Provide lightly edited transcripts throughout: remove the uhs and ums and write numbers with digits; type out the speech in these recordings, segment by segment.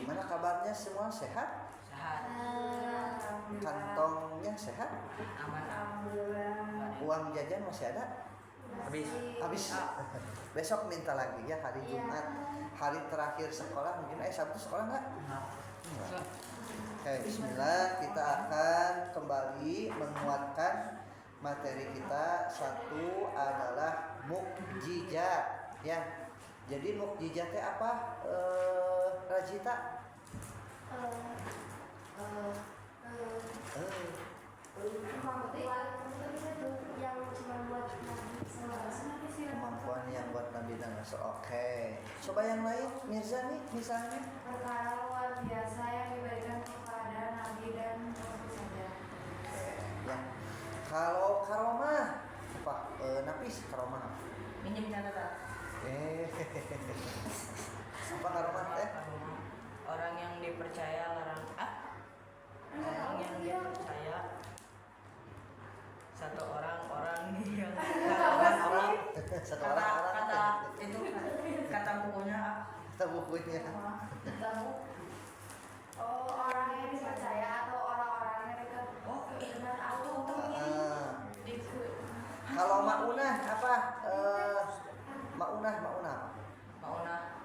Gimana kabarnya semua, sehat? Sehat. Kantongnya sehat? Aman. Uang jajan masih ada? Habis. Besok minta lagi ya, hari Jumat, hari terakhir sekolah. Mungkin Sabtu sekolah nggak? Oke, bismillah, kita akan kembali menguatkan materi kita. Satu adalah mukjizat ya. Jadi mukjizatnya apa, Rajita? Kemampuan yang buat Nabi dan Rasul. Oke. Coba yang lain, Mirza nih misalnya. Perkara luar biasa yang diberikan kepada Nabi dan Rasul saja. Ya. Kalau karomah apa? Nafis karomah. Minjem catatan. Apa karomah teh? Orang yang dipercaya orang yang dipercaya satu orang yang Satu orang kata itu kata bukunya Kita bukunya. Oh, orang yang dipercaya atau orang-orang yang dekat dengan Allah. Kalau maunah apa? Maunah.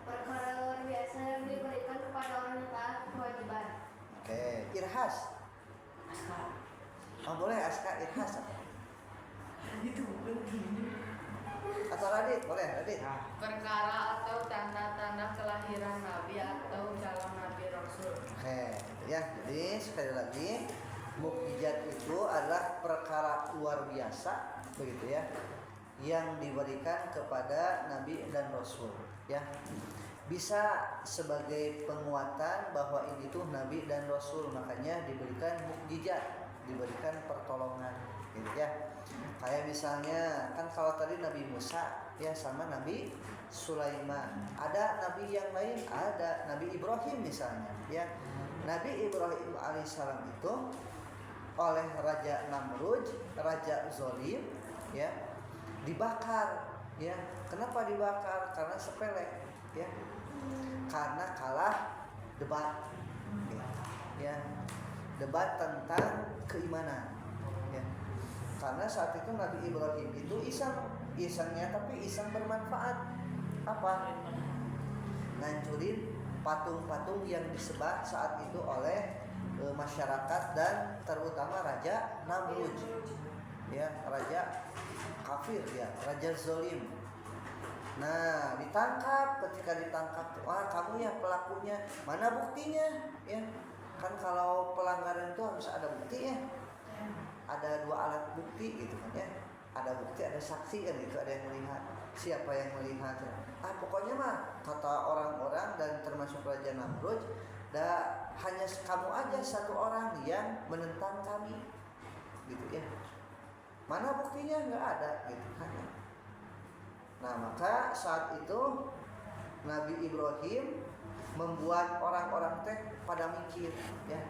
Perkara luar biasa yang diberikan kepada orang yang taat kewajiban. Oke, irhas. Askar. Boleh aska irhas. Itu Atau Radit, boleh Radit. Perkara atau tanda-tanda kelahiran Nabi atau calon Nabi Rasul. Oke, gitu ya. Jadi sekali lagi, mukjizat itu adalah perkara luar biasa, begitu ya, yang diberikan kepada Nabi dan Rasul, ya. Bisa sebagai penguatan bahwa ini tuh Nabi dan Rasul, makanya diberikan mukjizat, diberikan pertolongan, gitu ya. Kayak misalnya kan kalau tadi Nabi Musa ya sama Nabi Sulaiman. Ada nabi yang lain, ada Nabi Ibrahim misalnya, ya. Nabi Ibrahim alaihissalam itu oleh Raja Namrud, Raja Zolim, ya, dibakar, ya. Kenapa dibakar? Karena sepele, ya. Karena kalah debat, ya. Debat tentang keimanan, ya. Karena saat itu Nabi Ibrahim itu isengnya tapi iseng bermanfaat. Apa? Ngancurin patung-patung yang disembah saat itu oleh masyarakat dan terutama Raja Namrud, ya, raja kafir, ya, Raja Zolim. Nah, ditangkap. Ketika ditangkap, wah, kamu ya pelakunya, mana buktinya, ya. Kan kalau pelanggaran itu harus ada buktinya. Ada 2 alat bukti gitu kan, ya. Ada bukti, ada saksi kan, itu ada yang melihat. Siapa yang melihat? Pokoknya mah kata orang-orang dan termasuk Raja Namrud, hanya kamu aja satu orang yang menentang kami, gitu ya. Mana buktinya? Nggak ada, gitu kan. Nah, maka saat itu Nabi Ibrahim membuat orang-orang teh pada mikir, ya.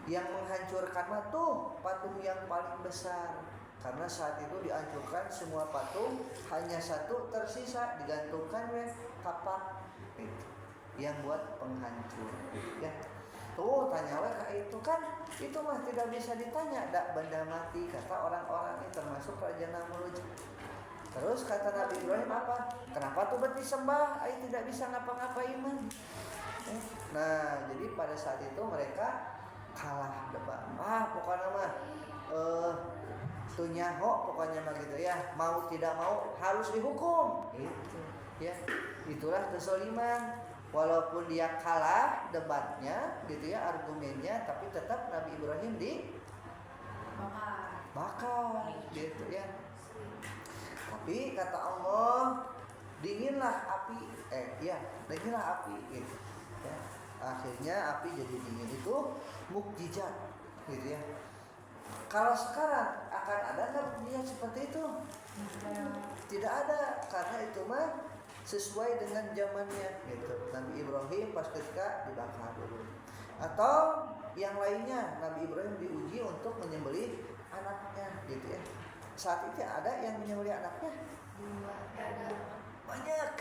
Yang menghancurkan mah tuh patung yang paling besar. Karena saat itu dihancurkan semua patung, hanya satu tersisa digantungkan kapak itu yang buat penghancur, ya. Tuh tanya itu kan, itu mah tidak bisa ditanya, dak benda mati, kata orang-orang ini termasuk Raja Namrud. Terus kata Nabi Ibrahim apa? Kenapa tuh disembah? Tidak bisa ngapa-ngapain man. Nah, jadi pada saat itu mereka kalah debat. Pokoknya mah tunyaho pokoknya mah gitu ya. Mau tidak mau harus dihukum. Itu, ya. Itulah kezaliman. Walaupun dia kalah debatnya gitu ya, argumennya, tapi tetap Nabi Ibrahim bakar gitu ya. Tapi kata Allah, dinginlah api, dinginlah api gitu, ya. Akhirnya api jadi dingin. Itu mukjizat, gitu ya. Kalau sekarang akan ada nggak mukjizat seperti itu? Tidak ada, karena itu mah sesuai dengan zamannya, gitu. Nabi Ibrahim pas ketika dibakar dulu. Atau yang lainnya, Nabi Ibrahim diuji untuk menyembelih anaknya, gitu ya. Saat itu ada yang menyembelih anaknya? Ada Banyak,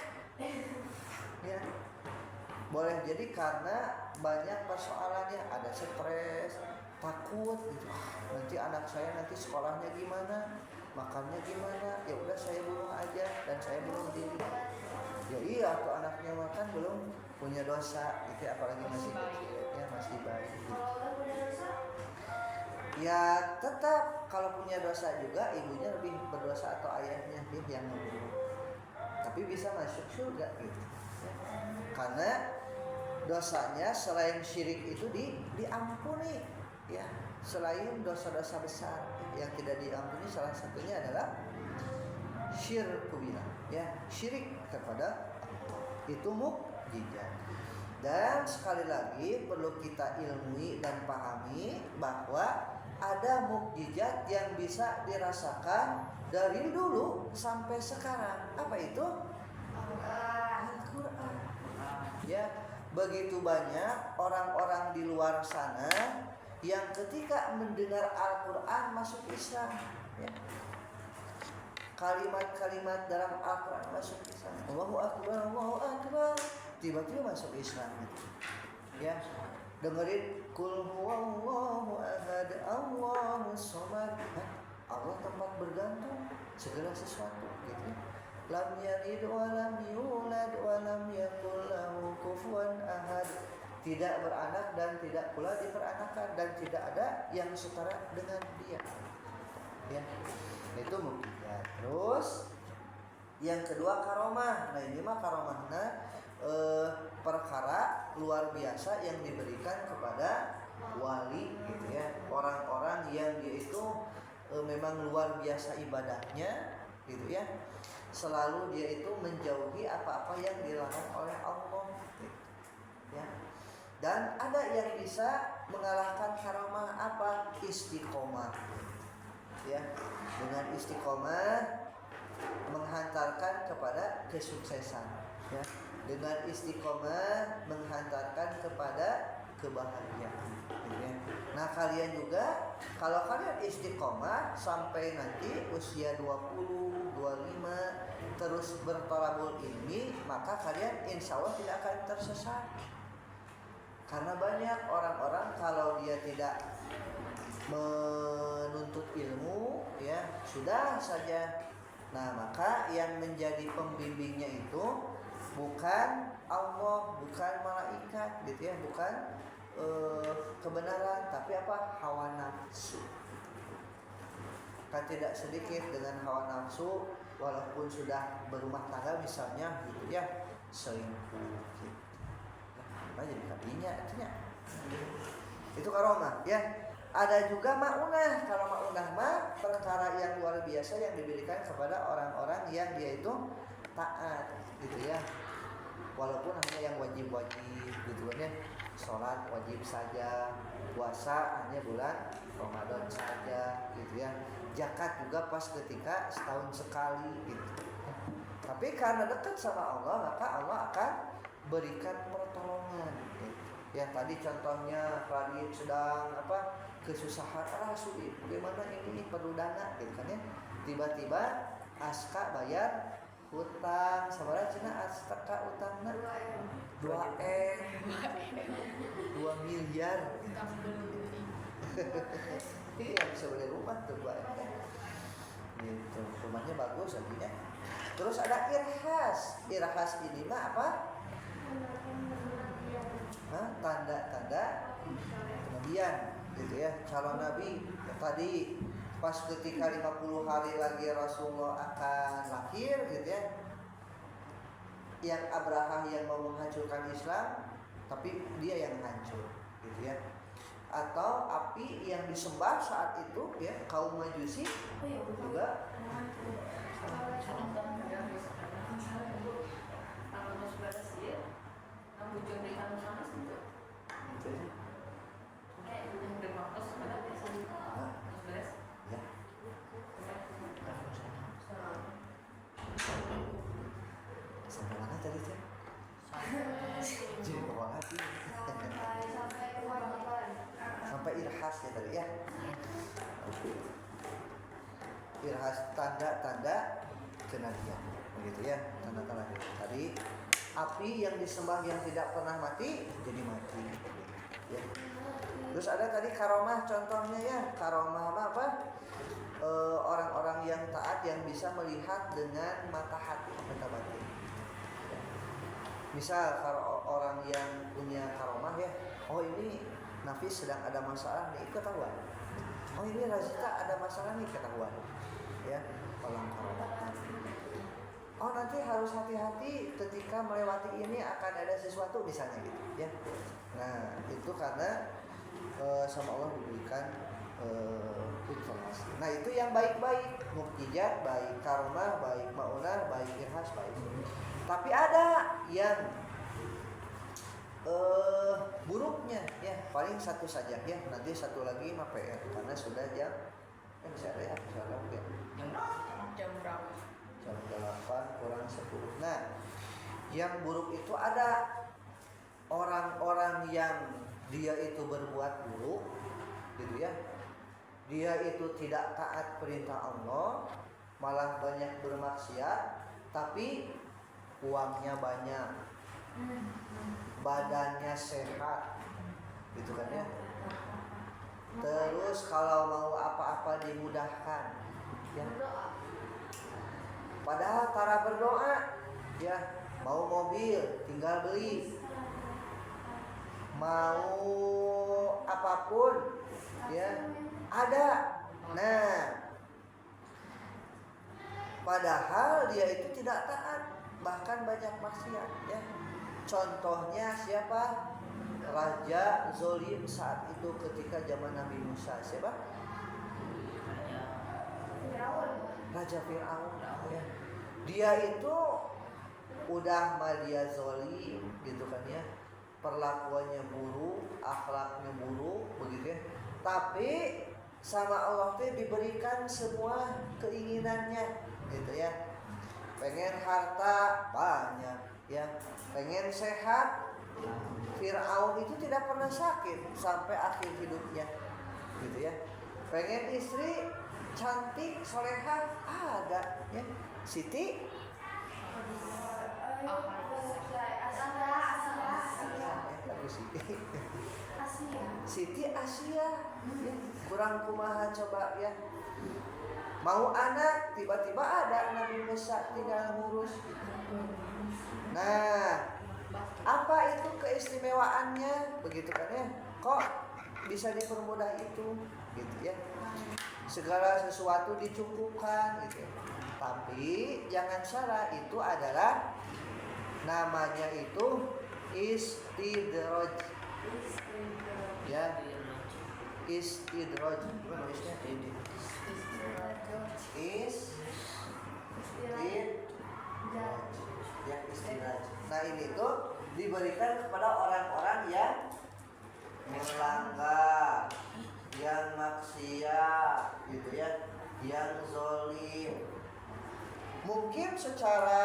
ya. boleh jadi karena banyak persoalannya, ada stres, takut gitu. Nanti anak saya nanti sekolahnya gimana, makannya gimana, ya udah saya bunuh aja dan saya bunuh diri. Ya iya, tuh anaknya makan belum punya dosa gitu, apalagi masih kecil ya, masih bayi gitu. Kalau udah punya dosa, Ya tetap kalau punya dosa juga ibunya lebih berdosa atau ayahnya dia yang membunuh, tapi bisa masuk surga gitu ya. Karena dosanya selain syirik itu diampuni ya, selain dosa-dosa besar yang tidak diampuni salah satunya adalah syirku billah ya, syirik kepada Allah. Itu mukjizat. Dan sekali lagi perlu kita ilmui dan pahami bahwa ada mukjizat yang bisa dirasakan dari dulu sampai sekarang. Apa itu? Al-Quran. Ya, begitu banyak orang-orang di luar sana yang ketika mendengar Al-Quran masuk Islam ya. Kalimat-kalimat dalam Al-Quran masuk Islam. Allahu Akbar, Allahu Akbar, tiba-tiba masuk Islam gitu. Ya, dengerin Qul huwallahu ahad, Allahus samad. Allah tempat bergantung segala sesuatu gitu. Lam yalid wa lam yulad wa lam yakul lahu kufuwan ahad. Tidak beranak dan tidak pula diperanakan, dan tidak ada yang setara dengan dia. Ya, itu mukjizat. Terus yang kedua karomah. Nah ini mah karomahnya perkara luar biasa yang diberikan kepada wali gitu ya, orang-orang yang dia itu memang luar biasa ibadahnya gitu ya, selalu dia itu menjauhi apa-apa yang dilarang oleh Allah gitu ya. Dan ada yang bisa mengalahkan karomah, apa? Istiqomah ya. Dengan istiqomah menghantarkan kepada kesuksesan ya. Dengan istiqomah menghantarkan kepada kebahagiaan gitu ya. Nah kalian juga kalau kalian istiqomah sampai nanti usia 20, 25 terus bertolabul ilmi, maka kalian insya Allah tidak akan tersesat. Karena banyak orang-orang kalau dia tidak menuntut ilmu ya sudah saja. Nah maka yang menjadi pembimbingnya itu bukan Allah, bukan malaikat gitu ya, bukan kebenaran, tapi apa? Hawa nafsu. Kan tidak sedikit dengan hawa nafsu walaupun sudah berumah tangga misalnya gitu ya, selingkuh gitu. Nah, jadi kadinya itu karomah ya. Ada juga maunah. Kalau maunah mah perkara yang luar biasa yang diberikan kepada orang-orang yang dia itu taat gitu ya. Walaupun hanya yang wajib-wajib gitu kan ya. Sholat wajib saja, puasa hanya bulan Ramadan saja gitu ya. Zakat juga pas ketika setahun sekali gitu. Tapi karena dekat sama Allah, maka Allah akan berikan pertolongan gitu. Ya tadi contohnya Radit sedang apa? Kesusahan, sulit, bagaimana ini perlu dana gitu kan ya. Tiba-tiba Aska bayar hutang, sabar cina Aska utangna 2 miliar. Iya bisa beli rumah tuh 2 gitu. Rumahnya bagus lagi ya. Terus ada irhas. Irhas ini mah apa? Tanda-tanda kemudian gitu ya, calon nabi ya, tadi pas ketika 50 hari lagi Rasulullah akan lahir gitu ya, yang Abraha yang mau menghancurkan Islam tapi dia yang hancur gitu ya, atau api yang disembah saat itu ya kaum Majusi juga sampai mana tadi teh? Jadi bawa hati. Sampai irhas ya tadi ya. Irhas tanda-tanda kenabian begitu ya, tanda-tanda tadi api yang disembah yang tidak pernah mati jadi mati ya. Terus ada tadi karomah contohnya ya, karomah apa? Orang-orang yang taat yang bisa melihat dengan mata hati, mata batin. Misal kalau orang yang punya karomah ya, oh ini Nafis sedang ada masalah nih, ketahuan. Oh ini Razita ada masalah nih, ketahuan. Ya, orang karomah. Oh nanti harus hati-hati ketika melewati ini akan ada sesuatu misalnya gitu ya. Nah itu karena sama Allah diberikan informasi. Nah itu yang baik-baik, mukjizat baik, karomah baik, maunah baik, irhas baik. Tapi ada yang buruknya ya, paling satu saja ya. Nanti satu lagi mah PR karena sudah jam bisa ada ya, bisa ada ya. Jam berapa? Jam 8 kurang 10. Nah, yang buruk itu ada orang-orang yang dia itu berbuat buruk, gitu ya. Dia itu tidak taat perintah Allah, malah banyak bermaksiat, tapi uangnya banyak, badannya sehat, gitu kan ya. Terus kalau mau apa-apa dimudahkan, ya. Padahal cara berdoa ya, mau mobil tinggal beli, mau apapun ya ada. Nah, padahal dia itu tidak taat, bahkan banyak maksiat ya. Contohnya siapa? Raja Zolim saat itu ketika zaman Nabi Musa. Siapa? Raja Fir'aun ya. Dia itu udah dia zolim gitu kan ya, perlakuannya buruk, akhlaknya buruk begitu ya. Tapi sama Allah tuh diberikan semua keinginannya gitu ya. Pengen harta banyak ya, pengen sehat. Fir'aun itu tidak pernah sakit sampai akhir hidupnya gitu ya. Pengen istri cantik, solehah ada ya. Siti Siti Asia ya. Kurang kumaha coba ya. Mau anak tiba-tiba ada Nabi Musa tinggal ngurus. Nah, apa itu keistimewaannya begitu kan ya? Kok bisa dipermudah itu gitu ya. Segala sesuatu dicukupkan gitu. Tapi jangan salah, itu adalah namanya itu istidraj. Ya. Istidraj. Gimana nulisnya? Ya, istidraj. Nah, ini tuh diberikan kepada orang-orang yang melanggar, yang maksiat gitu ya, yang zolim. Mungkin secara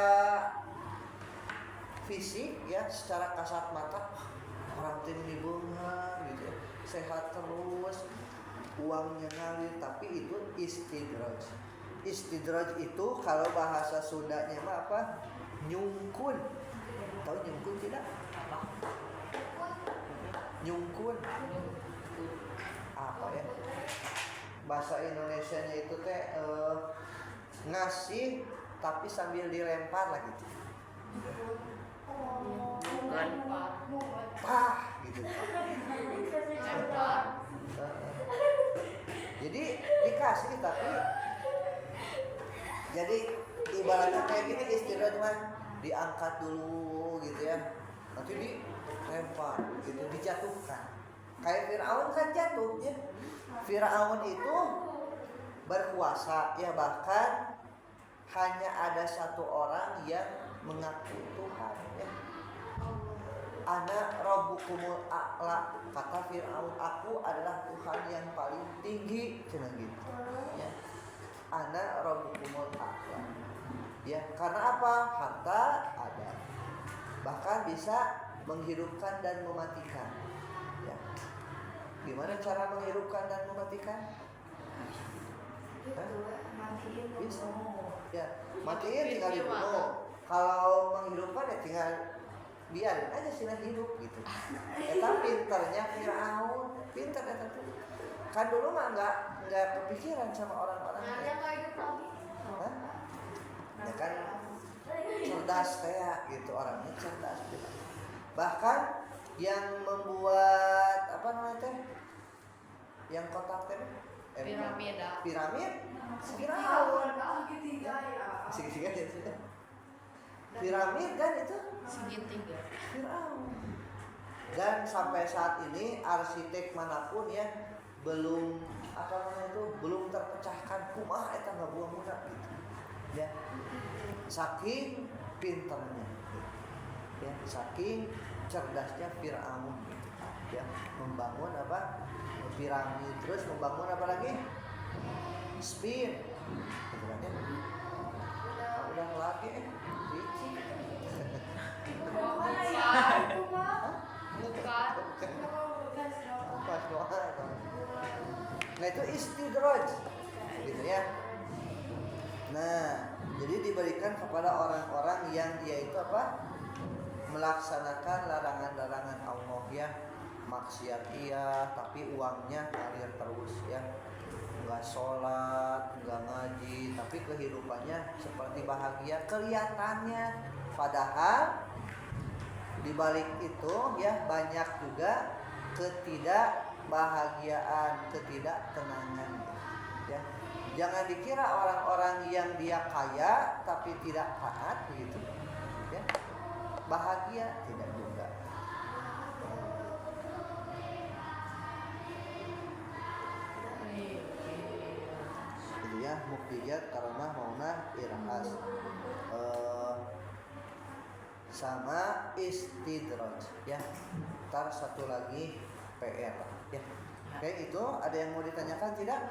fisik ya, secara kasat mata orang ini bunga gitu ya, sehat terus, uangnya ngalir, tapi itu istidraj. Istidraj itu kalau bahasa Sundanya mah apa? Nyungkun. Tahu nyungkun tidak? Nyungkun apa ya? Bahasa Indonesianya itu teh ngasih tapi sambil dilempar lah gitu. Pah gitu. Jadi dikasih tapi jadi ibaratnya kayak gini, istidraj mah diangkat dulu gitu ya. Nanti dilempar gitu, dijatuhkan. Kayak Fir'aun kan jatuh ya. Fir'aun itu berkuasa ya, bahkan hanya ada satu orang yang mengaku Tuhan ya. Ana rabbukumul a'la, kata Fir'aun, aku adalah Tuhan yang paling tinggi, cenah gitu ya. Ana rabbukumul a'la ya, karena apa? Harta ada, bahkan bisa menghidupkan dan mematikan ya. Gimana cara menghidupkan dan mematikan? Bisa ya, matiin tinggal dibunuh. Kalau menghidupkan ya tinggal biarin aja sila hidup gitu. Eta pinternya Firaun, pinter eta tuh. Kan dulu mah nggak kepikiran sama orang-orang Nah, kayak. dia nggak hidup lagi. Hah? Ya kan cerdas kayak gitu, orangnya cerdas gitu. Bahkan yang membuat apa namanya teh? Yang kotak teh Piramida. piramid Firaun. Segitiga ya. Segitiga ya sudah. Piramid kan itu Segitiga. Firaun. Dan sampai saat ini arsitek manapun ya belum apa namanya itu belum terpecahkan kumaha eta ngabuang budak gitu. Ya. Saking pinternya. Ya, saking cerdasnya Firaun gitu. Ya, membangun apa? Piramid, terus membangun apa lagi? Spin. Gitu kan ya. Udah lagi Bukan ya, itu mah. Bukan. Pas doa. Nah itu istidraj gitu ya. Nah jadi diberikan kepada orang-orang yang dia itu apa melaksanakan larangan-larangan Allah ya, maksiat iya tapi uangnya ngalir terus ya, nggak sholat nggak ngaji tapi kehidupannya seperti bahagia kelihatannya, padahal di balik itu ya banyak juga ketidakbahagiaan, ketidaktenangan ya. Jangan dikira orang-orang yang dia kaya tapi tidak taat begitu ya. Bahagia tidak juga. Itu ya mukjizat karena mauna irhas. Sama istidraj ya. Ntar satu lagi PR ya. Oke, itu ada yang mau ditanyakan tidak?